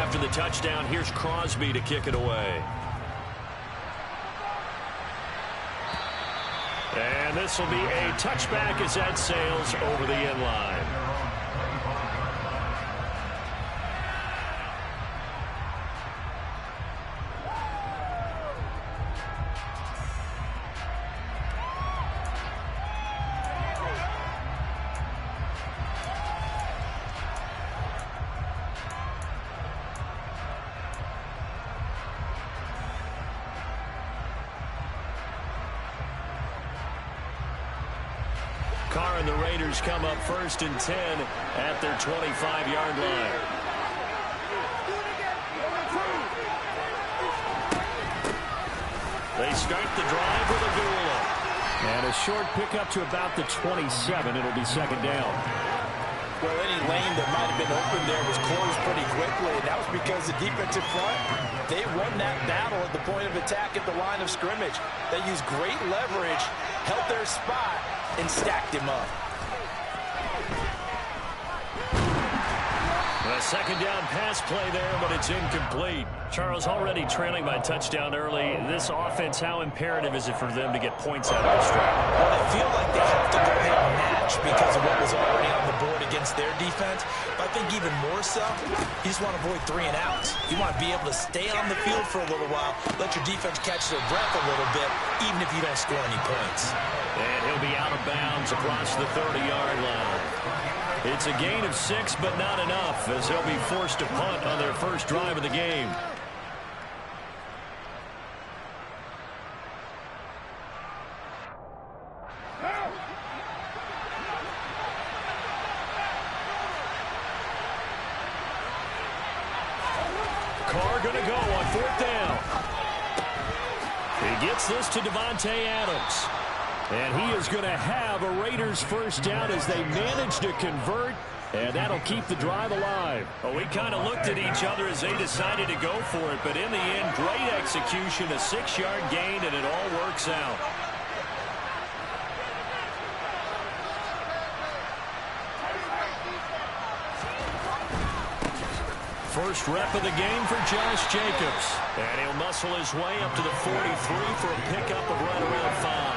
after the touchdown, here's Crosby to kick it away. And this will be a touchback as that sails over the end line. Carr and the Raiders come up 1st and 10 at their 25-yard line. They start the drive with Abdullah. And a short pickup to about the 27. It'll be 2nd down. Well, any lane that might have been open there was closed pretty quickly, and that was because the defensive front, they won that battle at the point of attack at the line of scrimmage. They used great leverage, held their spot, and stacked him up. A 2nd down pass play there, but it's incomplete. Charles, already trailing by touchdown early. This offense, how imperative is it for them to get points out of this drive? Well, they feel like they have to go ahead and match because of what was already on the board against their defense. But I think even more so, you just want to avoid 3 and outs. You want to be able to stay on the field for a little while, let your defense catch their breath a little bit, even if you don't score any points. And he'll be out of bounds across the 30-yard line. It's a gain of 6, but not enough, as they'll be forced to punt on their first drive of the game. Carr going to go on 4th down. He gets this to Davante Adams. And he is going to have a Raiders first down as they manage to convert, and that'll keep the drive alive. Well, we kind of looked at each other as they decided to go for it, but in the end, great execution, a 6-yard gain, and it all works out. First rep of the game for Josh Jacobs. And he'll muscle his way up to the 43 for a pickup of right around 5.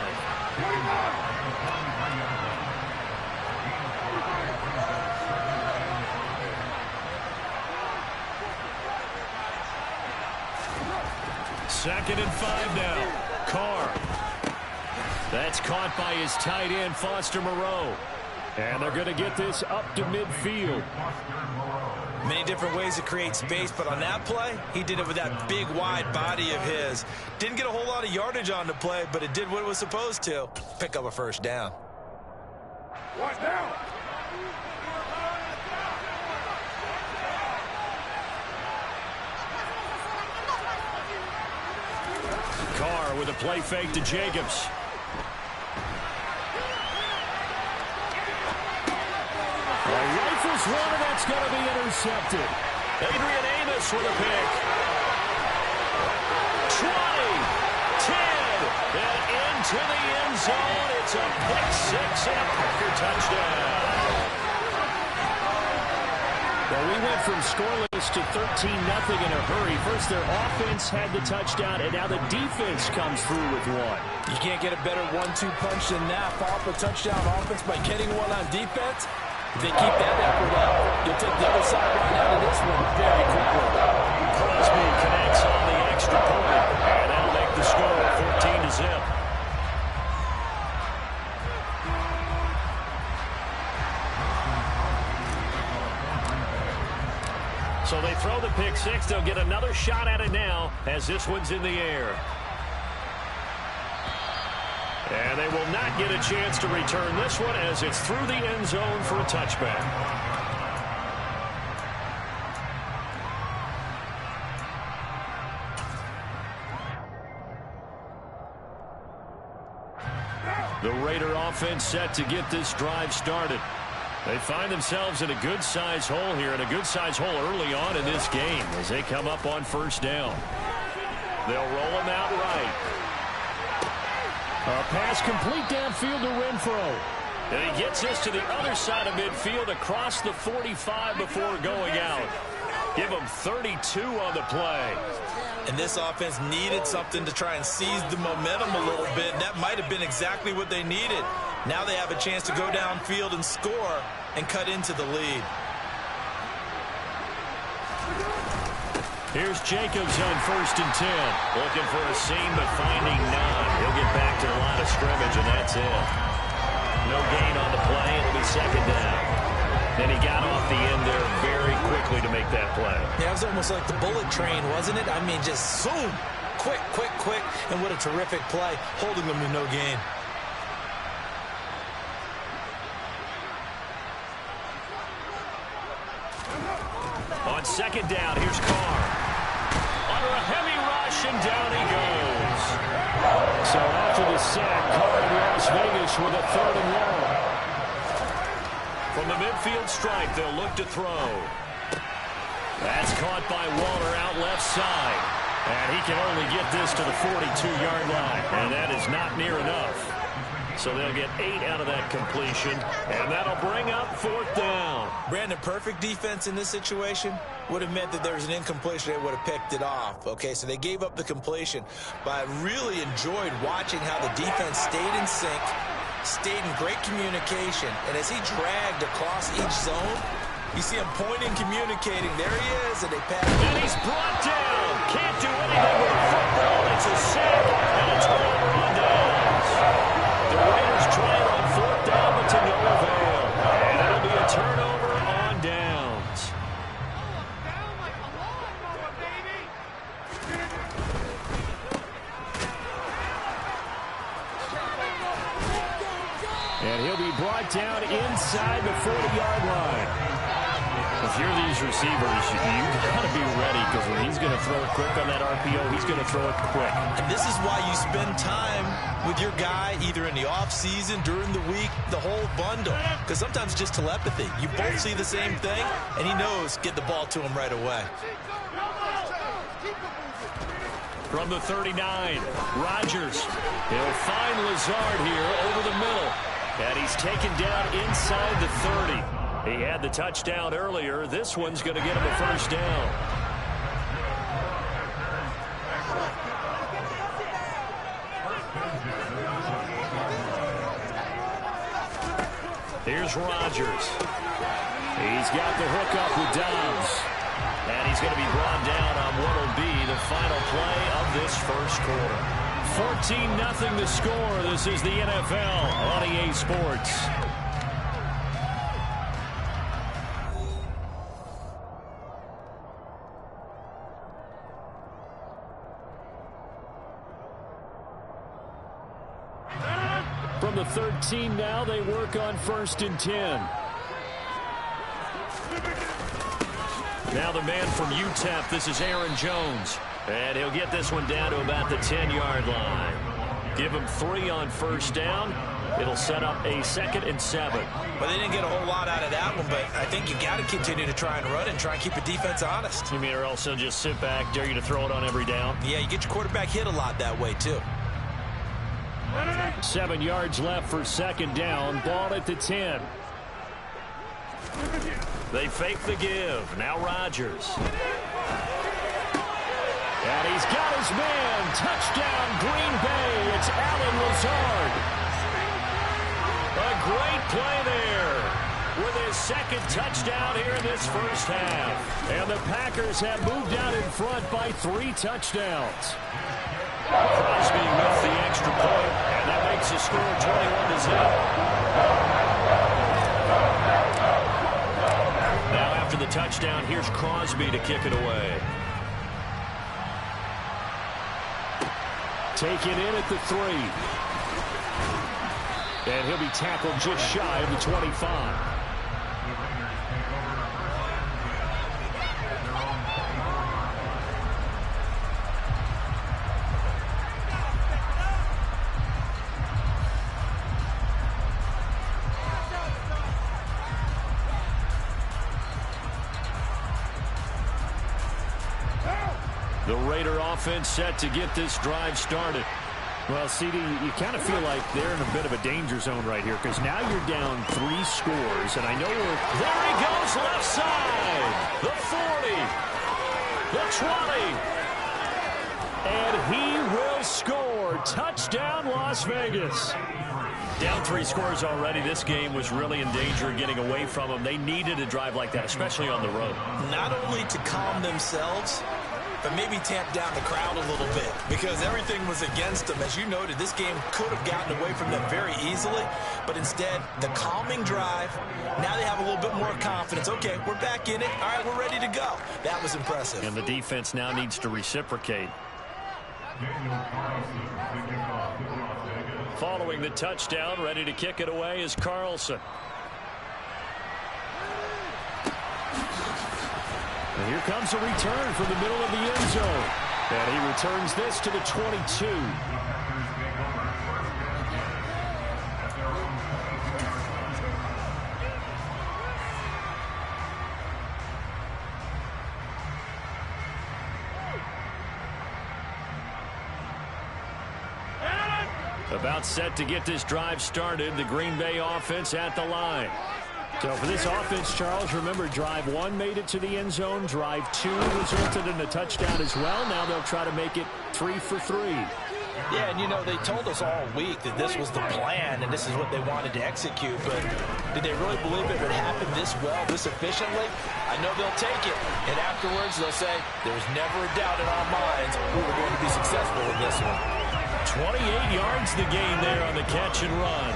Second and 5 now. Carr. That's caught by his tight end, Foster Moreau. And they're going to get this up to midfield. Many different ways to create space, but on that play, he did it with that big, wide body of his. Didn't get a whole lot of yardage on the play, but it did what it was supposed to. Pick up a first down. Watch down. Carr with a play fake to Jacobs. Rifles one, and that's going to be intercepted. Adrian Amos with a pick. 20, 10, and into the end zone. It's a pick 6 and a Packer touchdown. Well, we went from scoreless to 13-0 in a hurry. First, their offense had the touchdown, and now the defense comes through with one. You can't get a better 1-2 punch than that. Follow up a touchdown offense by getting one on defense. If they keep that effort up, you'll take the other side right out of this one very quickly. Crosby connects on the extra point, and that'll make the score 14-0. So they throw the pick 6. They'll get another shot at it now as this one's in the air. And they will not get a chance to return this one as it's through the end zone for a touchback. The Raider offense set to get this drive started. They find themselves in a good-sized hole here, and a good-sized hole early on in this game as they come up on first down. They'll roll them out right. A pass complete downfield to Renfro. And he gets this to the other side of midfield across the 45 before going out. Give them 32 on the play. And this offense needed something to try and seize the momentum a little bit, and that might have been exactly what they needed. Now they have a chance to go downfield and score and cut into the lead. Here's Jacobs on 1st and 10. Looking for a seam, but finding none. He'll get back to the line of scrimmage, and that's it. No gain on the play. It'll be 2nd down. Then he got off the end there very quickly to make that play. Yeah, it was almost like the bullet train, wasn't it? I mean, just zoom. Quick, quick, quick. And what a terrific play, holding them to no gain. On 2nd down, here's Carr. Under a heavy rush, and down he goes. So after the sack, Carr in Las Vegas with a 3rd and long. From the midfield stripe, they'll look to throw. That's caught by Waller out left side. And he can only get this to the 42-yard line. And that is not near enough. So they'll get 8 out of that completion. And that'll bring up 4th down. Brandon, perfect defense in this situation would have meant that there was an incompletion. They would have picked it off. Okay, so they gave up the completion. But I really enjoyed watching how the defense stayed in sync, stayed in great communication, and as he dragged across each zone, you see him pointing, communicating. There he is, and they pass. And he's brought down. Can't do anything with a football. It's a sack, and a turnover on downs. The Raiders try it on 4th down, but to no avail. And it'll be a turnover on downs. And he'll be brought down inside the 40-yard line. If you're these receivers, you've got to be ready, because when he's going to throw it quick on that RPO, he's going to throw it quick. And this is why you spend time with your guy, either in the offseason, during the week, the whole bundle. Because sometimes just telepathy. You both see the same thing, and he knows get the ball to him right away. From the 39, Rodgers. He'll find Lazard here over the middle. And he's taken down inside the 30. He had the touchdown earlier. This one's going to get him a 1st down. Here's Rodgers. He's got the hook up with Dobbs. And he's going to be brought down on what will be the final play of this 1st quarter. 14-0 the score. This is the NFL on EA Sports. From the 13 now, they work on 1st and 10. Now the man from UTEP, this is Aaron Jones. And he'll get this one down to about the 10-yard line. Give him 3 on 1st down. It'll set up a 2nd and 7. Well, they didn't get a whole lot out of that one, but I think you got to continue to try and run and try and keep the defense honest. You mean, or else they'll just sit back, dare you to throw it on every down? Yeah, you get your quarterback hit a lot that way, too. 7 yards left for 2nd down. Ball at the 10. They fake the give. Now Rodgers. And he's got his man. Touchdown, Green Bay. It's Allen Lazard. A great play there with his 2nd touchdown here in this 1st half. And the Packers have moved out in front by 3 touchdowns. Crosby with the extra point, and that makes the score 21-0. Now after the touchdown, here's Crosby to kick it away. Taken in at the 3. And he'll be tackled just shy of the 25. The Raider offense set to get this drive started. Well, CD, you kind of feel like they're in a bit of a danger zone right here because now you're down 3 scores, and I know we're... There he goes, left side. The 40. The 20. And he will score. Touchdown, Las Vegas. Down 3 scores already. This game was really in danger of getting away from them. They needed a drive like that, especially on the road. Not only to calm themselves, but maybe tamp down the crowd a little bit because everything was against them. As you noted, this game could have gotten away from them very easily, but instead, the calming drive, now they have a little bit more confidence. Okay, we're back in it. All right, we're ready to go. That was impressive. And the defense now needs to reciprocate. Following the touchdown, ready to kick it away is Carlson. And here comes a return from the middle of the end zone. And he returns this to the 22. About set to get this drive started. The Green Bay offense at the line. So for this offense, Charles, remember, drive 1 made it to the end zone. Drive 2 resulted in a touchdown as well. Now they'll try to make it 3 for 3. Yeah, and you know, they told us all week that this was the plan and this is what they wanted to execute, but did they really believe it would happen this well, this efficiently? I know they'll take it, and afterwards they'll say, there was never a doubt in our minds we were going to be successful with this one. 28 yards the gain there on the catch and run.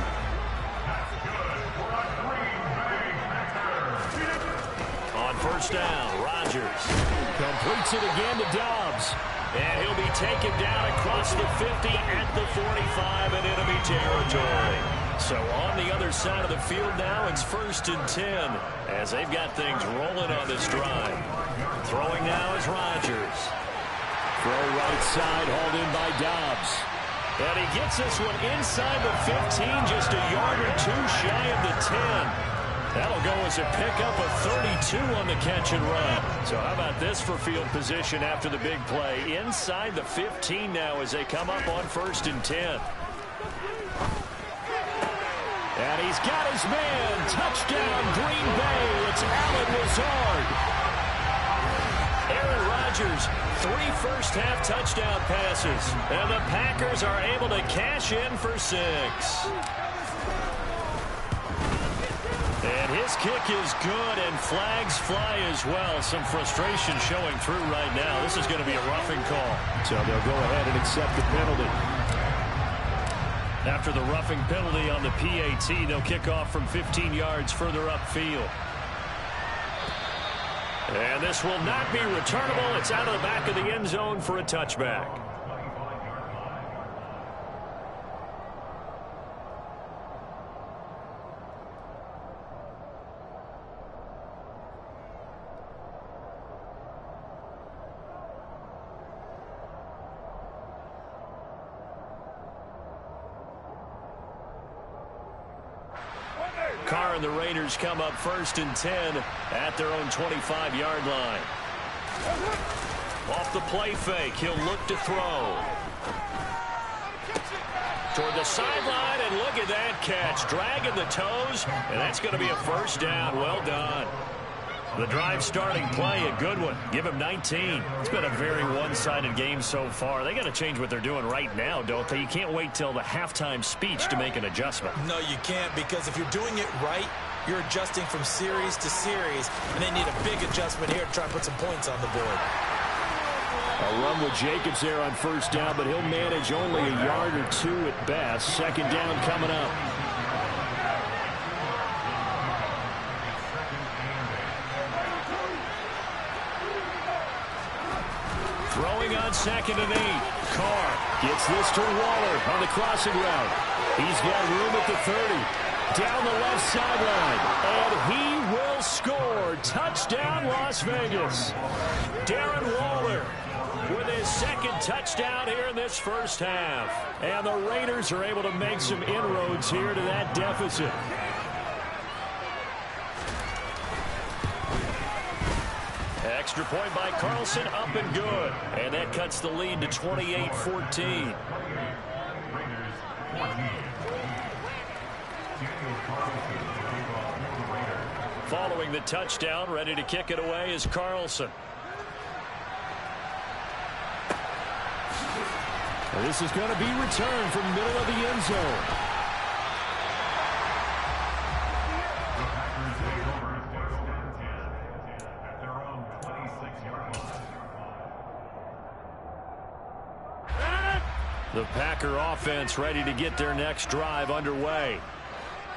On first down, Rodgers completes it again to Dobbs. And he'll be taken down across the 50 at the 45 in enemy territory. So on the other side of the field now, it's 1st and 10 as they've got things rolling on this drive. Throwing now is Rodgers. Throw right side, hauled in by Dobbs. And he gets this one inside the 15, just a yard or 2 shy of the 10. That'll go as a pickup of 32 on the catch and run. So how about this for field position after the big play? Inside the 15 now as they come up on 1st and 10. And he's got his man. Touchdown, Green Bay. It's Allen Lazard. Aaron Rodgers, 3 first-half touchdown passes. And the Packers are able to cash in for 6. And his kick is good, and flags fly as well. Some frustration showing through right now. This is going to be a roughing call. So they'll go ahead and accept the penalty. After the roughing penalty on the PAT, they'll kick off from 15 yards further upfield. And this will not be returnable. It's out of the back of the end zone for a touchback. Carr and the Raiders come up 1st and 10 at their own 25-yard line. Off the play fake, he'll look to throw. Toward the sideline, and look at that catch. Dragging the toes, and that's going to be a first down. Well done. The drive starting play, a good one. Give him 19. It's been a very one-sided game so far. They got to change what they're doing right now, don't they? You can't wait till the halftime speech to make an adjustment. No, you can't, because if you're doing it right, you're adjusting from series to series, and they need a big adjustment here to try and put some points on the board. A run with Jacobs there on first down, but he'll manage only a yard or 2 at best. 2nd down coming up. Throwing on 2nd and 8. Carr gets this to Waller on the crossing route. He's got room at the 30. Down the left sideline. And he will score. Touchdown, Las Vegas. Darren Waller with his 2nd touchdown here in this first half. And the Raiders are able to make some inroads here to that deficit. Extra point by Carlson, up and good. And that cuts the lead to 28-14. Following the touchdown, ready to kick it away is Carlson. This is going to be returned from the middle of the end zone. The Packer offense ready to get their next drive underway.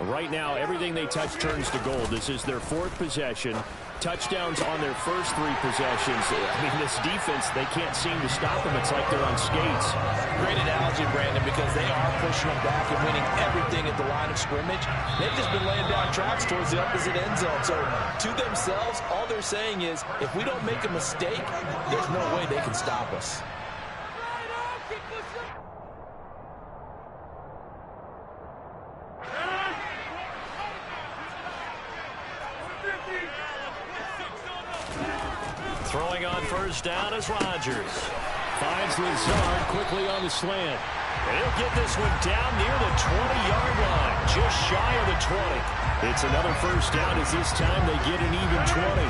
Right now, everything they touch turns to gold. This is their fourth possession. Touchdowns on their first three possessions. I mean, this defense, they can't seem to stop them. It's like they're on skates. Great analogy, Brandon, because they are pushing them back and winning everything at the line of scrimmage. They've just been laying down tracks towards the opposite end zone. So, to themselves, all they're saying is, if we don't make a mistake, there's no way they can stop us. Throwing on first down is Rodgers. Finds Lazard quickly on the slant. And he'll get this one down near the 20-yard line, just shy of the 20. It's another first down as this time they get an even 20.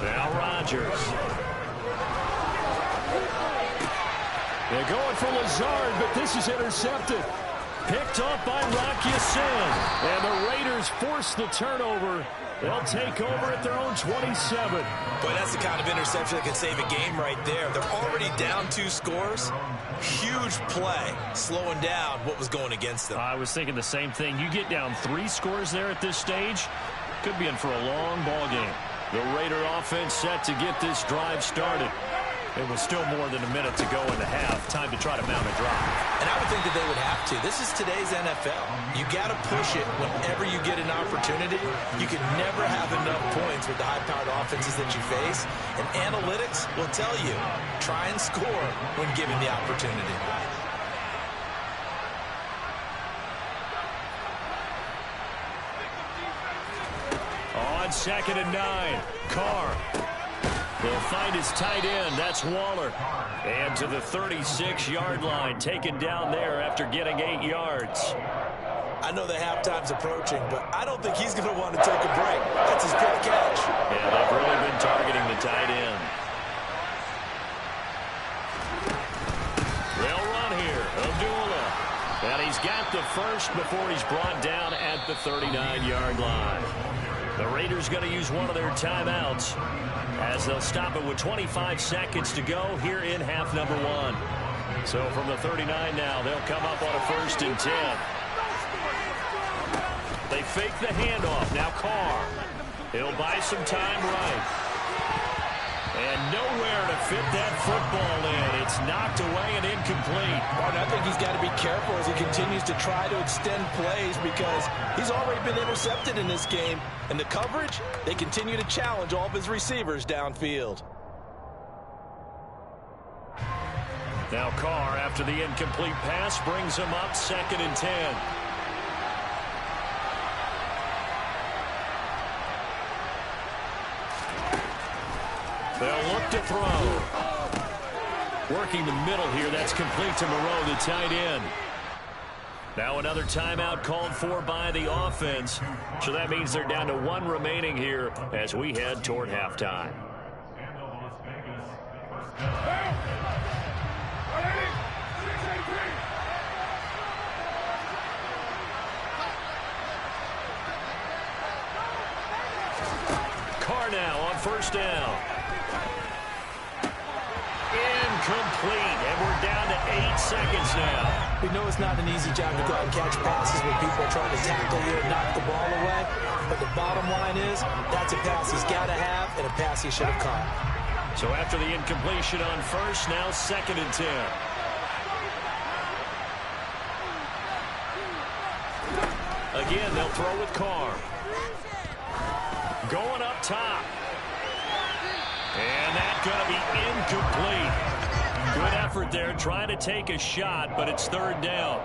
Now Rodgers. They're going for Lazard, but this is intercepted. Picked off by Rock Ya-Sin. And the Raiders force the turnover. They'll take over at their own 27. Boy, that's the kind of interception that can save a game right there. They're already down 2 scores. Huge play, slowing down what was going against them. I was thinking the same thing. You get down 3 scores there at this stage, could be in for a long ball game. The Raider offense set to get this drive started. It was still more than a minute to go in the half. Time to try to mount a drive. And I would think that they would have to. This is today's NFL. You got to push it whenever you get an opportunity. You can never have enough points with the high-powered offenses that you face. And analytics will tell you, try and score when given the opportunity. On 2nd and 9, Carr. He'll find his tight end. That's Waller. And to the 36-yard line, taken down there after getting 8 yards. I know the halftime's approaching, but I don't think he's going to want to take a break. That's his fifth catch. Yeah, they've really been targeting the tight end. They'll run here. Abdullah. And he's got the first before he's brought down at the 39-yard line. The Raiders going to use one of their timeouts as they'll stop it with 25 seconds to go here in half number 1. So from the 39 now, they'll come up on a 1st and 10. They fake the handoff. Now Carr. He'll buy some time right. And nowhere to fit that football in. It's knocked away and incomplete. Martin, I think he's got to be careful as he continues to try to extend plays because he's already been intercepted in this game. And the coverage, they continue to challenge all of his receivers downfield. Now Carr, after the incomplete pass, brings him up 2nd and 10. They'll look to throw. Working the middle here. That's complete to Moreau, the tight end. Now another timeout called for by the offense. So that means they're down to 1 remaining here as we head toward halftime. Carr now on 1st down. Incomplete, and we're down to 8 seconds now. We know it's not an easy job to go out and catch passes when people are trying to tackle you and knock the ball away. But the bottom line is, that's a pass he's got to have and a pass he should have caught. So after the incompletion on 1st, now 2nd and 10. Again, they'll throw with Carr. Going up top. And that's going to be incomplete. Good effort there, trying to take a shot, but it's 3rd down.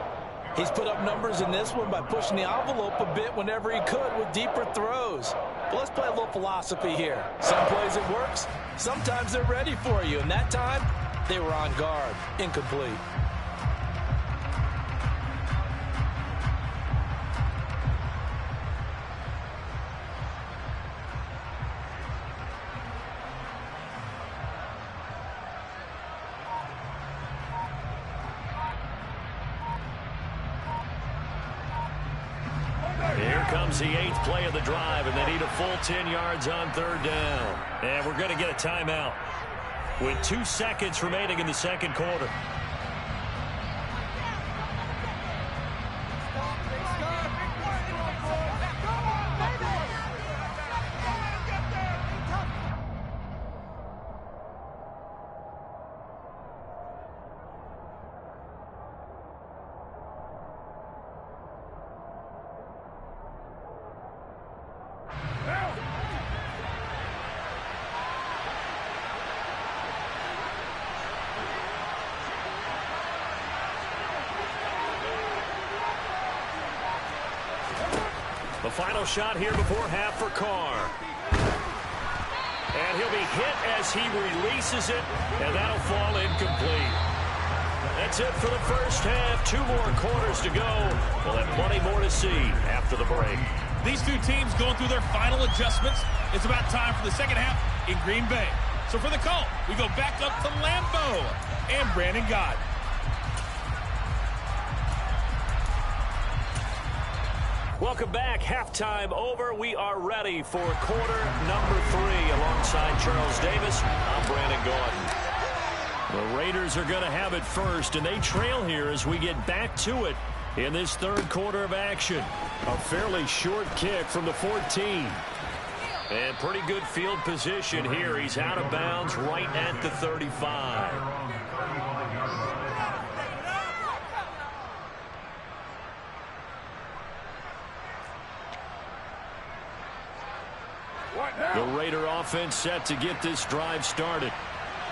He's put up numbers in this one by pushing the envelope a bit whenever he could with deeper throws. But let's play a little philosophy here. Some plays it works, sometimes they're ready for you, and that time, They were on guard. Incomplete. Here comes the 8th play of the drive, and they need a full 10 yards on third down. And we're going to get a timeout with 2 seconds remaining in the second quarter. The final shot here before half for Carr. And he'll be hit as he releases it, and that'll fall incomplete. That's it for the first half. 2 more quarters to go. We'll have plenty more to see after the break. These two teams going through their final adjustments. It's about time for the second half in Green Bay. So for the call, we go back up to Lambeau and Brandon Gaudin. Welcome back. Halftime over. We are ready for quarter number 3. Alongside Charles Davis, I'm Brandon Gaudin. The Raiders are going to have it first, and they trail here as we get back to it in this third quarter of action. A fairly short kick from the 14. And pretty good field position here. He's out of bounds right at the 35. The Raider offense set to get this drive started.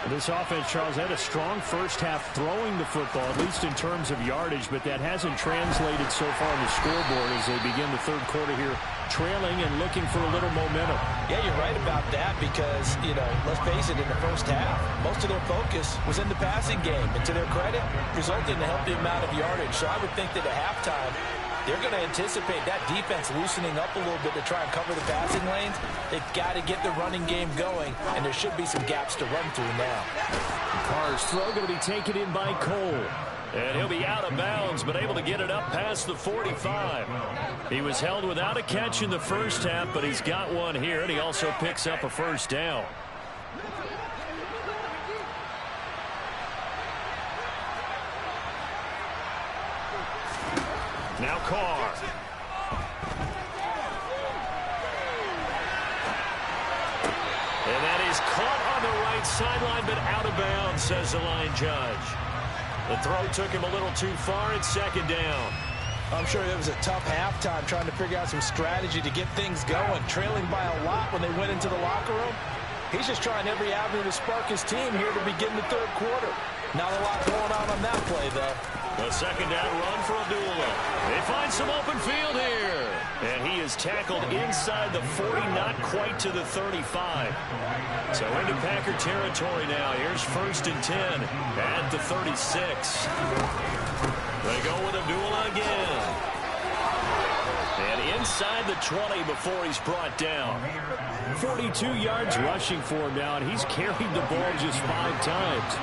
This offense, Charles, had a strong first half throwing the football, at least in terms of yardage, but that hasn't translated so far on the scoreboard as they begin the third quarter here, trailing and looking for a little momentum. Yeah, you're right about that because, let's face it, in the first half, most of their focus was in the passing game. And to their credit, resulted in a healthy amount of yardage. So I would think that at halftime, they're going to anticipate that defense loosening up a little bit to try and cover the passing lanes. They've got to get the running game going, and there should be some gaps to run through now. Carr's throw going to be taken in by Cole. And he'll be out of bounds, but able to get it up past the 45. He was held without a catch in the first half, but he's got one here, and he also picks up a first down. Now Carr. And that is caught on the right sideline, but out of bounds, says the line judge. The throw took him a little too far. It's second down. I'm sure it was a tough halftime trying to figure out some strategy to get things going, trailing by a lot when they went into the locker room. He's just trying every avenue to spark his team here to begin the third quarter. Not a lot going on that play, though. A second down run for Abdullah. They find some open field here. And he is tackled inside the 40, not quite to the 35. So into Packer territory now. Here's 1st and 10 at the 36. They go with Abdullah again. And inside the 20 before he's brought down. 42 yards rushing for him now, and he's carried the ball just 5 times.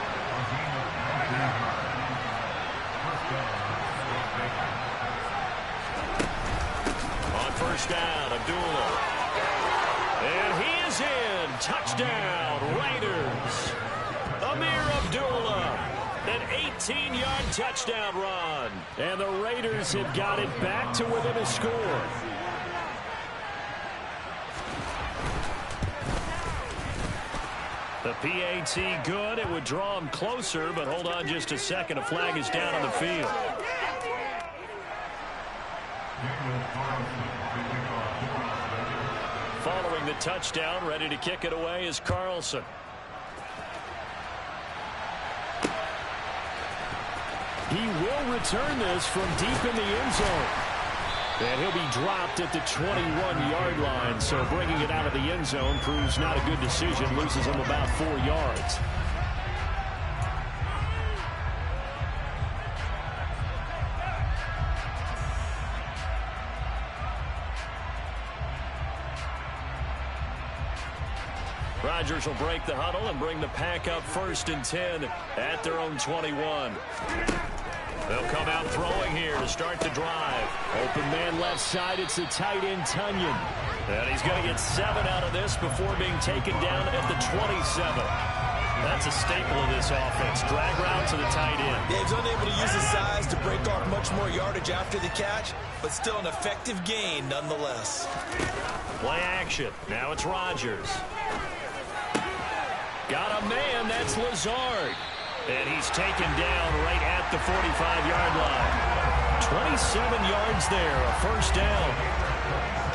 On first down, Abdullah. And he is in. Touchdown, Raiders. Amir Abdullah. An 18-yard touchdown run. And the Raiders have got it back to within a score. The PAT good. It would draw him closer, but hold on just a second. A flag is down on the field. Following the touchdown, ready to kick it away is Carlson. He will return this from deep in the end zone. And he'll be dropped at the 21-yard line. So bringing it out of the end zone proves not a good decision. Loses him about 4 yards. Rodgers will break the huddle and bring the pack up 1st and 10 at their own 21. They'll come out throwing here to start the drive. Open man left side. It's the tight end, Tunyon. And he's going to get 7 out of this before being taken down at the 27. That's a staple of this offense. Drag route to the tight end. Yeah, he's unable to use his size to break off much more yardage after the catch, but still an effective gain nonetheless. Play action. Now it's Rodgers. Got a man. That's Lazard. And he's taken down right at the 45-yard line. 27 yards there, a 1st down.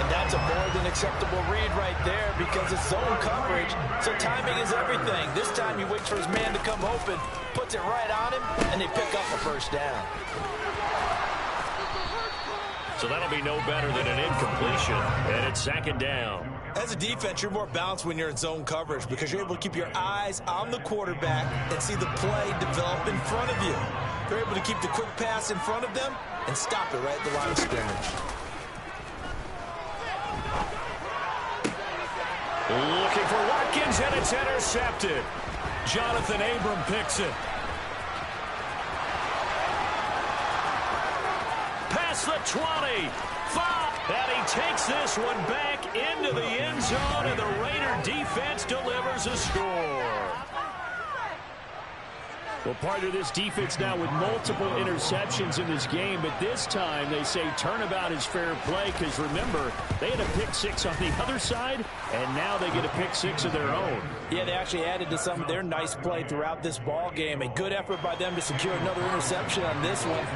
And that's a more than acceptable read right there because it's zone coverage, so timing is everything. This time he waits for his man to come open, puts it right on him, and they pick up a 1st down. So that'll be no better than an incompletion, and it's 2nd down. As a defense, you're more balanced when you're in zone coverage because you're able to keep your eyes on the quarterback and see the play develop in front of you. You're able to keep the quick pass in front of them and stop it right at the line of scrimmage. Looking for Watkins, and it's intercepted. Jonathan Abram picks it. Past the 20. 5. And he takes this one back into the end zone, and the Raider defense delivers a score. Well, part of this defense now with multiple interceptions in this game, but this time they say turnabout is fair play because, remember, they had a pick 6 on the other side, and now they get a pick 6 of their own. Yeah, they actually added to some of their nice play throughout this ball game. A good effort by them to secure another interception on this one.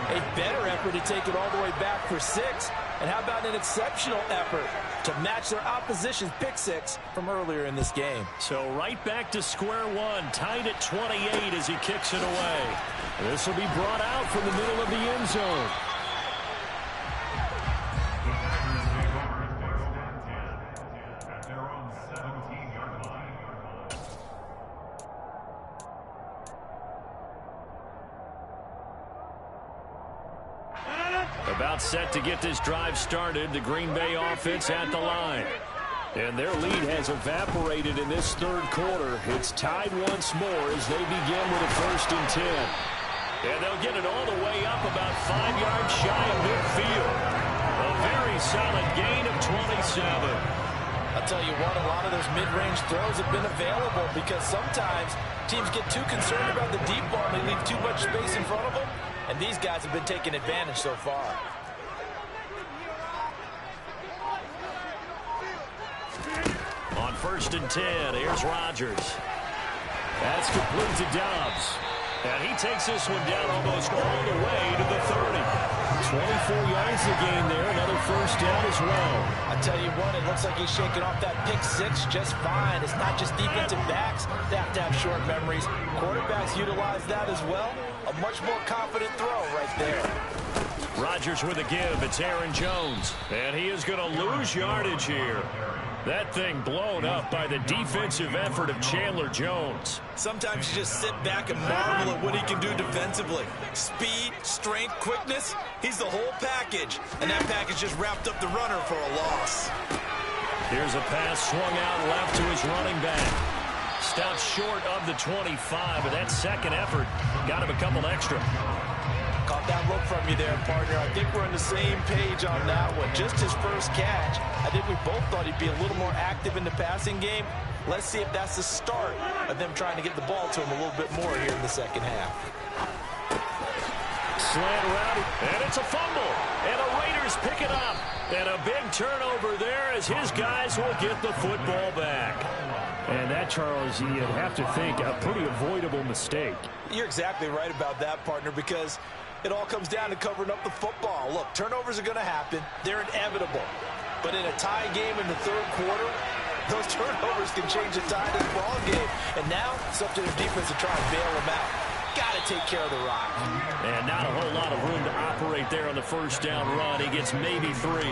A better effort to take it all the way back for 6. And how about an exceptional effort to match their opposition's pick 6 from earlier in this game. So right back to square one, tied at 28 as he kicks it away. This will be brought out from the middle of the end zone. About set to get this drive started, the Green Bay offense at the line. And their lead has evaporated in this 3rd quarter. It's tied once more as they begin with a 1st and 10. And they'll get it all the way up about 5 yards shy of midfield. A very solid gain of 27. I'll tell you what, a lot of those mid-range throws have been available because sometimes teams get too concerned about the deep ball and they leave too much space in front of them. And these guys have been taking advantage so far. On 1st and 10, here's Rodgers. That's complete to Dobbs. And he takes this one down almost all the way to the 30. 24 yards to gain there. Another 1st down as well. I tell you what, it looks like he's shaking off that pick 6 just fine. It's not just defensive backs that have to have short memories. Quarterbacks utilize that as well. A much more confident throw right there. Rodgers with a give. It's Aaron Jones. And he is going to lose yardage here. That thing blown up by the defensive effort of Chandler Jones. Sometimes you just sit back and marvel at what he can do defensively. Speed, strength, quickness, he's the whole package. And that package just wrapped up the runner for a loss. Here's a pass swung out left to his running back. Stopped short of the 25, but that second effort got him a couple extra. Caught that look from you there, partner. I think we're on the same page on that one. Just his first catch. I think we both thought he'd be a little more active in the passing game. Let's see if that's the start of them trying to get the ball to him a little bit more here in the second half. Slant around, and it's a fumble. And the Raiders pick it up. And a big turnover there as his guys will get the football back. And that, Charles, you'd have to think a pretty avoidable mistake. You're exactly right about that, partner, because it all comes down to covering up the football. Look, turnovers are going to happen. They're inevitable. But in a tie game in the 3rd quarter, those turnovers can change the tide of the ball game. And now it's up to the defense to try and bail them out. Got to take care of the rock. And not a whole lot of room to operate there on the 1st down run. He gets maybe 3.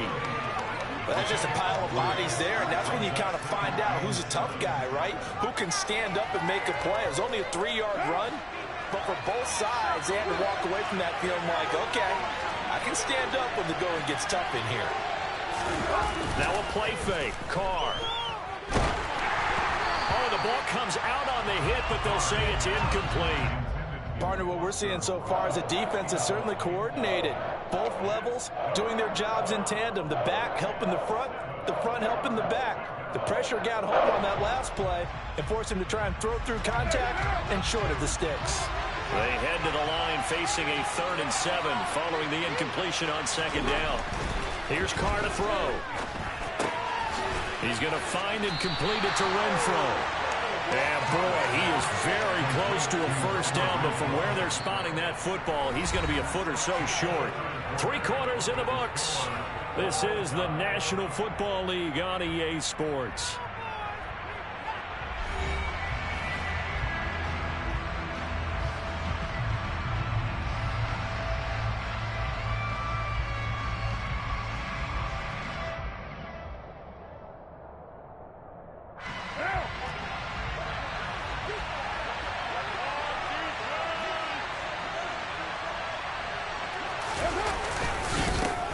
Well, that's just a pile of bodies there, and that's when you kind of find out who's a tough guy, right? Who can stand up and make a play. It was only a 3-yard run, but for both sides, they had to walk away from that feeling like, okay, I can stand up when the going gets tough in here. Now a play fake. Carr. hit, but they'll say it's incomplete. Partner, what we're seeing so far is the defense is certainly coordinated. Both levels doing their jobs in tandem. The back helping the front helping the back. The pressure got home on that last play and forced him to try and throw through contact and short of the sticks. They head to the line facing a 3rd and 7 following the incompletion on 2nd down. Here's Carr to throw. He's going to find and complete it to Renfrow. And boy, he is very close to a 1st down, but from where they're spotting that football, he's going to be a foot or so short. 3 quarters in the books. This is the National Football League on EA Sports.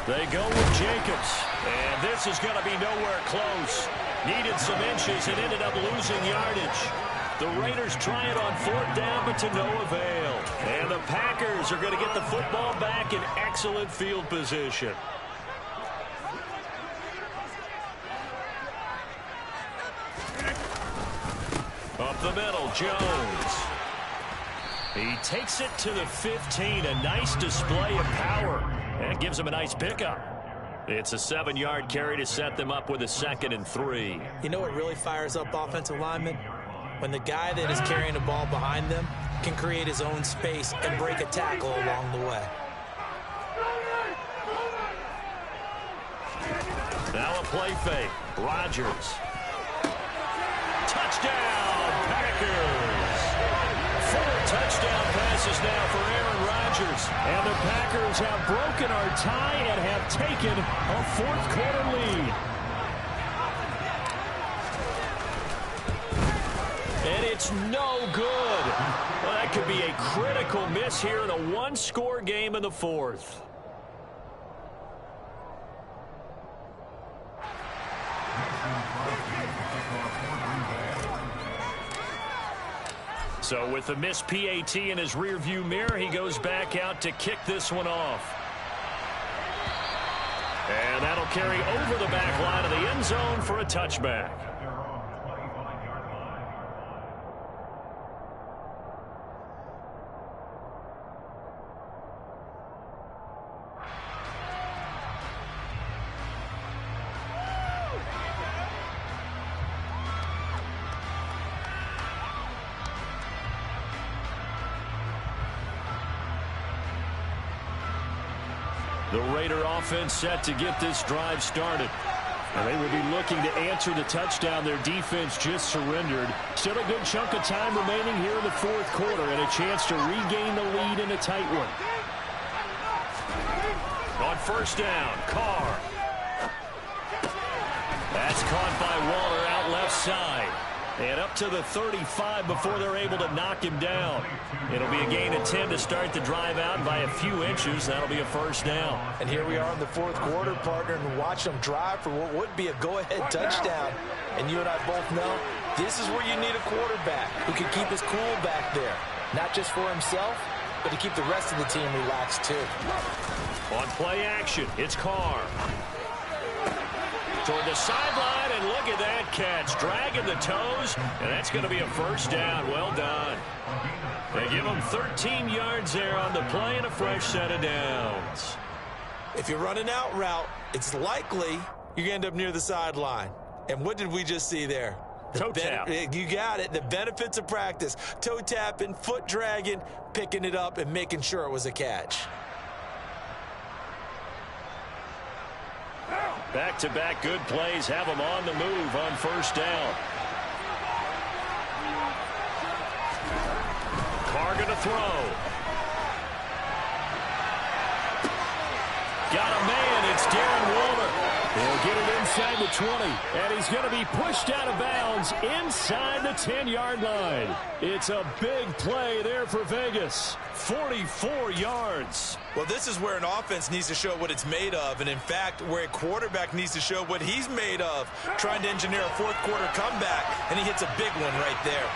They go with Jacobs, and this is going to be nowhere close. Needed some inches and ended up losing yardage. The Raiders try it on 4th down, but to no avail. And the Packers are going to get the football back in excellent field position. Up the middle, Jones. He takes it to the 15, a nice display of power. And gives him a nice pickup. It's a 7-yard carry to set them up with a 2nd and 3. You know what really fires up offensive linemen? When the guy that is carrying the ball behind them can create his own space and break a tackle along the way. Now a play fake. Rodgers. Touchdown, Packers. 4 touchdown passes now for Aaron Rodgers. And the Packers have broken our tie and have taken a 4th quarter lead. And it's no good. Well, that could be a critical miss here in a 1-score game in the 4th. So with the missed PAT in his rearview mirror, he goes back out to kick this one off. And that'll carry over the back line of the end zone for a touchback. The Raider offense set to get this drive started. And they will be looking to answer the touchdown their defense just surrendered. Still a good chunk of time remaining here in the 4th quarter and a chance to regain the lead in a tight one. On 1st down, Carr. That's caught by Waller out left side. And up to the 35 before they're able to knock him down. It'll be a gain of 10 to start the drive out by a few inches. That'll be a 1st down. And here we are in the 4th quarter, partner, and watch them drive for what would be a go-ahead touchdown. And you and I both know this is where you need a quarterback who can keep his cool back there. Not just for himself, but to keep the rest of the team relaxed too. On play action, it's Carr. Toward the sideline, and look at that catch. Dragging the toes, and that's going to be a 1st down. Well done. They give him 13 yards there on the play and a fresh set of downs. If you're running out route, it's likely you're going to end up near the sideline. And what did we just see there? Toe tap. You got it. The benefits of practice. Toe tapping, foot dragging, picking it up, and making sure it was a catch. Back-to-back good plays have them on the move on 1st down. Carr going to throw. Got a man. It's Darren Waller. He'll get it inside the 20, and he's going to be pushed out of bounds inside the 10-yard line. It's a big play there for Vegas. 44 yards. Well, this is where an offense needs to show what it's made of, and in fact, where a quarterback needs to show what he's made of, trying to engineer a 4th quarter comeback, and he hits a big one right there.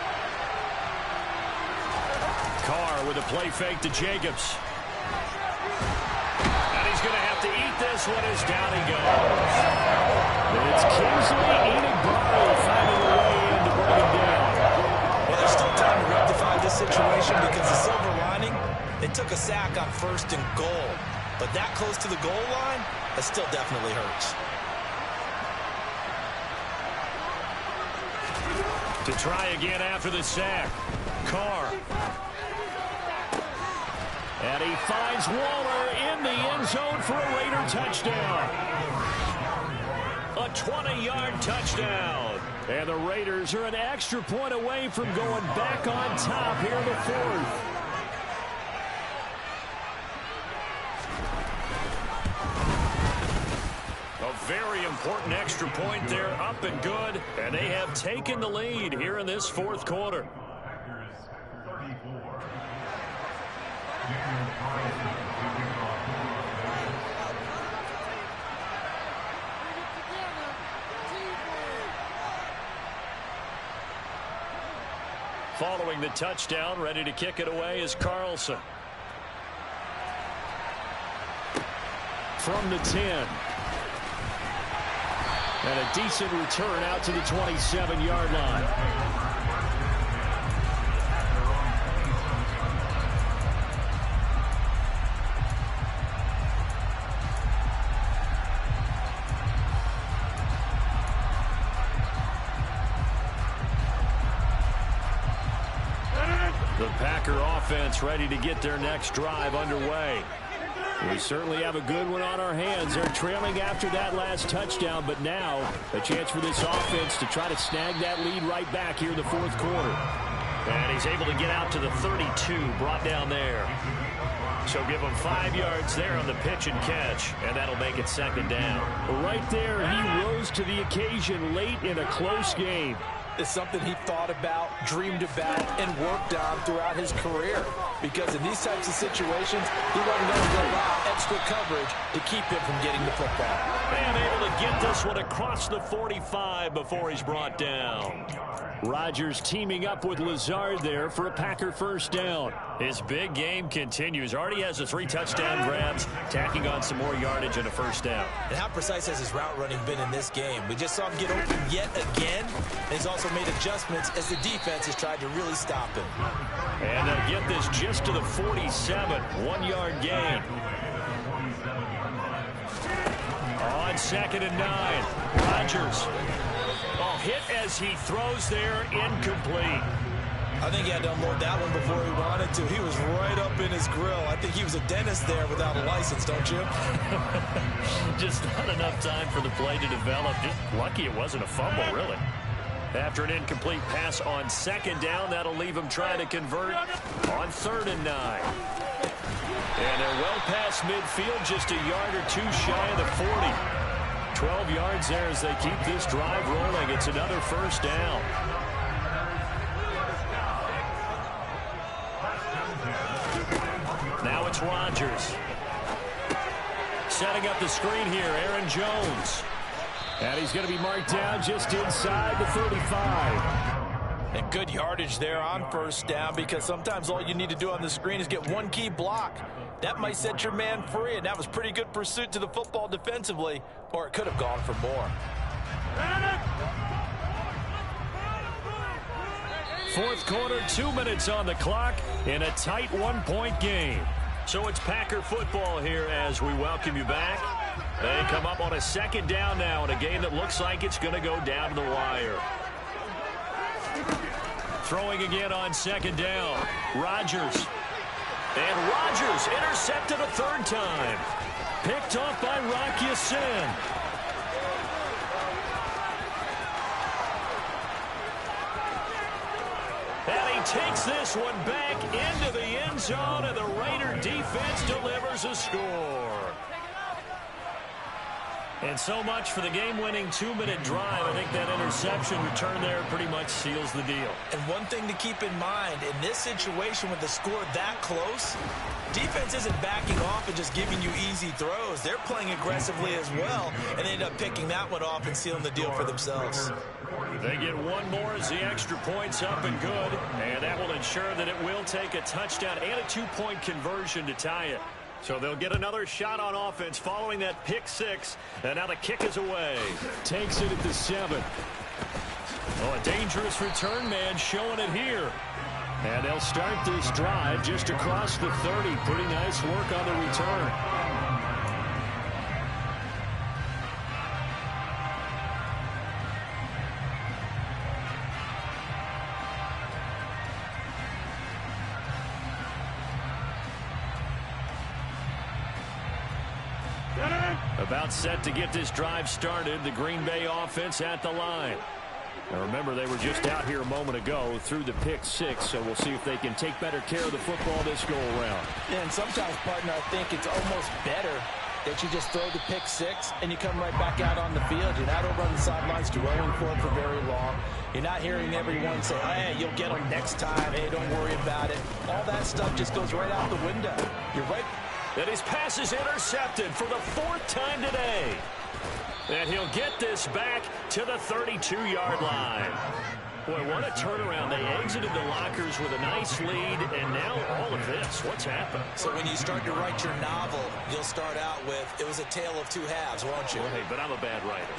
Carr with a play fake to Jacobs. And he's going to have to eat this one as down he goes. It's Kingsley Enagbare finding a way in to bring him down. Well, there's still time to rectify this situation because the silver lining, they took a sack on 1st and goal. But that close to the goal line, that still definitely hurts. To try again after the sack. Carr. And he finds Waller in the end zone for a Raider touchdown. A 20-yard touchdown. And the Raiders are an extra point away from going back on top here in the 4th. Very important extra point there, up and good, and they have taken the lead here in this 4th quarter. Following the touchdown, ready to kick it away is Carlson. From the 10. And a decent return out to the 27-yard line. The Packer offense ready to get their next drive underway. We certainly have a good one on our hands. They're trailing after that last touchdown, but now a chance for this offense to try to snag that lead right back here in the 4th quarter. And he's able to get out to the 32, brought down there. So give him 5 yards there on the pitch and catch, and that'll make it 2nd down. Right there, he rose to the occasion late in a close game. It's something he thought about, dreamed about, and worked on throughout his career. Because in these types of situations, he wasn't going to allow extra coverage to keep him from getting the football. And able to get this one across the 45 before he's brought down. Rodgers teaming up with Lazard there for a Packer 1st down. His big game continues. Already has the 3 touchdown grabs, tacking on some more yardage and a 1st down. And how precise has his route running been in this game? We just saw him get open yet again. And he's also made adjustments as the defense has tried to really stop him. And they'll get this just to the 47, 1-yard gain. On 2nd and 9, Rodgers. Oh, hit as he throws there, incomplete. I think he had to unload that one before he wanted to. He was right up in his grill. I think he was a dentist there without a license, don't you? Just not enough time for the play to develop. Just lucky it wasn't a fumble, really. After an incomplete pass on 2nd down, that'll leave him trying to convert on 3rd and 9. And they're well past midfield, just a yard or 2 shy of the 40. 12 yards there as they keep this drive rolling. It's another 1st down. Now it's Rodgers. Setting up the screen here, Aaron Jones. And he's going to be marked down just inside the 35. And good yardage there on 1st down, because sometimes all you need to do on the screen is get one key block. That might set your man free, and that was pretty good pursuit to the football defensively, or it could have gone for more. 4th quarter, 2 minutes on the clock in a tight 1-point game. So it's Packer football here as we welcome you back. They come up on a 2nd down now in a game that looks like it's going to go down to the wire. Throwing again on 2nd down. Rodgers. And Rodgers intercepted a 3rd time. Picked off by Rock Ya-Sin. And he takes this one back into the end zone, and the Raider defense delivers a score. And so much for the game-winning 2-minute drive. I think that interception return there pretty much seals the deal. And one thing to keep in mind, in this situation with the score that close, defense isn't backing off and just giving you easy throws. They're playing aggressively as well, and they end up picking that one off and sealing the deal for themselves. They get one more as the extra point's up and good, and that will ensure that it will take a touchdown and a 2-point conversion to tie it. So they'll get another shot on offense following that pick 6, and now the kick is away. Takes it at the 7. Oh, a dangerous return man showing it here. And they'll start this drive just across the 30. Pretty nice work on the return. About set to get this drive started. The Green Bay offense at the line. Now remember, they were just out here a moment ago through the pick 6, so we'll see if they can take better care of the football this go-around. Yeah, and sometimes, partner, I think it's almost better that you just throw the pick 6 and you come right back out on the field. You're not over on the sidelines throwing for it for very long. You're not hearing everyone say, hey, you'll get them next time. Hey, don't worry about it. All that stuff just goes right out the window. You're right. And his pass is intercepted for the 4th time today. And he'll get this back to the 32-yard line. Boy, what a turnaround. They exited the lockers with a nice lead, and now all of this. What's happened? So when you start to write your novel, you'll start out with, it was a tale of two halves, won't you? Well, hey, but I'm a bad writer.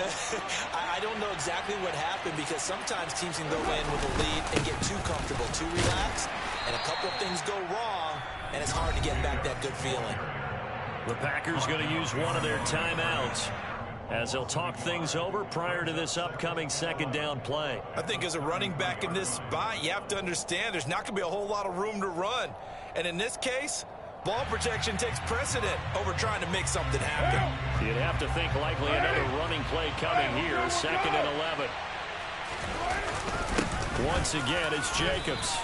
I don't know exactly what happened, because sometimes teams can go in with a lead and get too comfortable, too relaxed, and a couple of things go wrong, and it's hard to get back that good feeling. The Packers going to use one of their timeouts as they'll talk things over prior to this upcoming 2nd down play. I think as a running back in this spot, you have to understand there's not going to be a whole lot of room to run. And in this case, ball protection takes precedent over trying to make something happen. You'd have to think likely another running play coming here, 2nd and 11. Once again, it's Jacobs.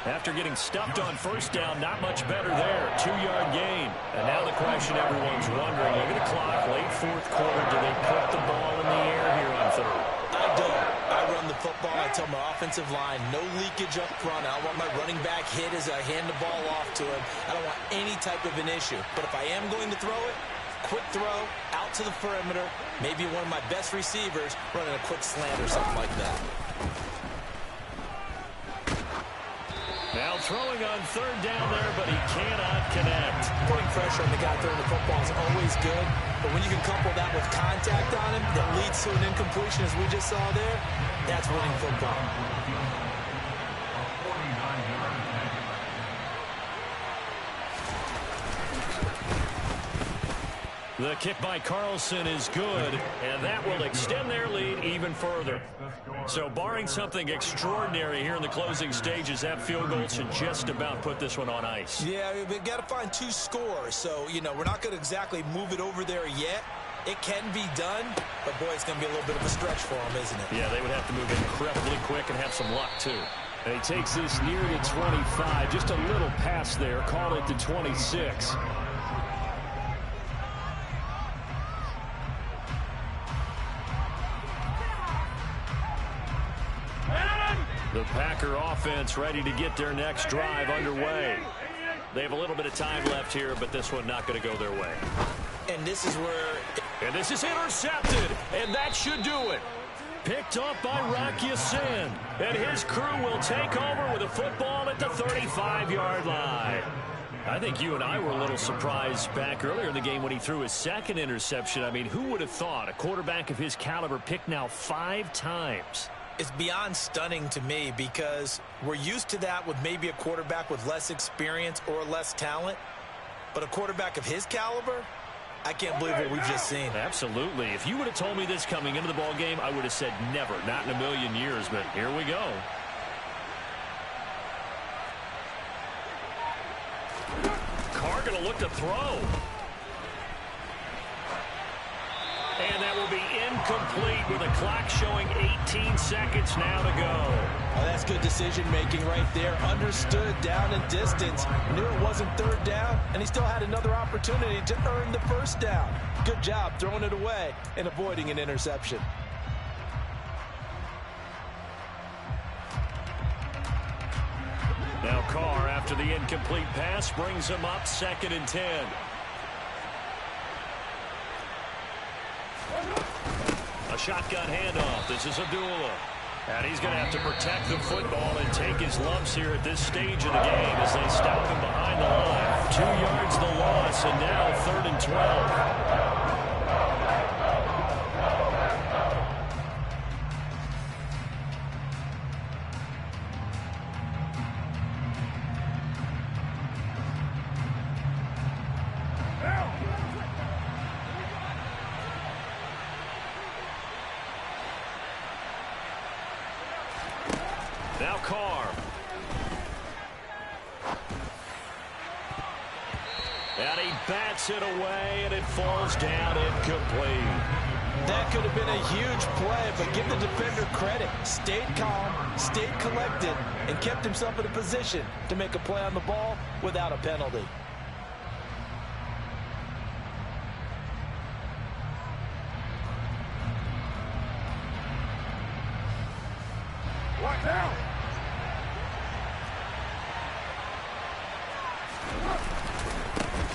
After getting stuffed on 1st down, not much better there. 2-yard gain. And now the question everyone's wondering, look at the clock, late 4th quarter, do they put the ball in the air here on 3rd? I don't. I run the football. I tell my offensive line, no leakage up front. I don't want my running back hit as I hand the ball off to him. I don't want any type of an issue. But if I am going to throw it, quick throw, out to the perimeter, maybe one of my best receivers running a quick slant or something like that. Now throwing on 3rd down there, but he cannot connect. Putting pressure on the guy throwing the football is always good, but when you can couple that with contact on him that leads to an incompletion, as we just saw there, that's winning football. The kick by Carlson is good, and that will extend their lead even further. So barring something extraordinary here in the closing stages, that field goal should just about put this one on ice. Yeah, we've got to find 2 scores, so, you know, we're not going to exactly move it over there yet. It can be done, but, boy, it's going to be a little bit of a stretch for them, isn't it? Yeah, they would have to move incredibly quick and have some luck, too. And he takes this near the 25, just a little past there, call it the 26. The Packer offense ready to get their next drive underway. They have a little bit of time left here, but this one not going to go their way. And this is where... And this is intercepted, and that should do it. Picked up by Rock Ya-Sin, and his crew will take over with a football at the 35-yard line. I think you and I were a little surprised back earlier in the game when he threw his 2nd interception. I mean, who would have thought a quarterback of his caliber picked now 5 times? It's beyond stunning to me because we're used to that with maybe a quarterback with less experience or less talent. But a quarterback of his caliber, I can't believe what we've just seen. Absolutely. If you would have told me this coming into the ball game, I would have said never, not in a million years. But here we go. Carr going to look to throw. And that will be incomplete with the clock showing 18 seconds now to go. Oh, that's good decision-making right there. Understood down and distance. Knew it wasn't third down, and he still had another opportunity to earn the first down. Good job throwing it away and avoiding an interception. Now Carr, after the incomplete pass, brings him up 2nd and 10. A shotgun handoff. This is Abdullah. And he's going to have to protect the football and take his lumps here at this stage of the game as they stop him behind the line. 2 yards the loss, and now 3rd and 12. Now Carr. And he bats it away, and it falls down incomplete. That could have been a huge play, but give the defender credit. Stayed calm, stayed collected, and kept himself in a position to make a play on the ball without a penalty. What now?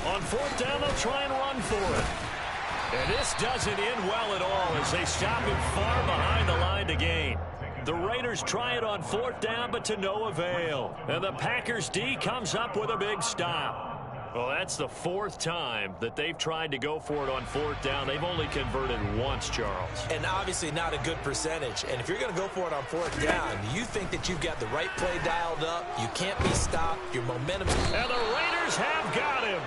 On 4th down, they'll try and run for it. And this doesn't end well at all as they stop him far behind the line to gain. The Raiders try it on 4th down, but to no avail. And the Packers D comes up with a big stop. Well, that's the 4th time that they've tried to go for it on 4th down. They've only converted once, Charles. And obviously not a good percentage. And if you're going to go for it on 4th down, you think that you've got the right play dialed up. You can't be stopped. Your momentum. And the Raiders have got him.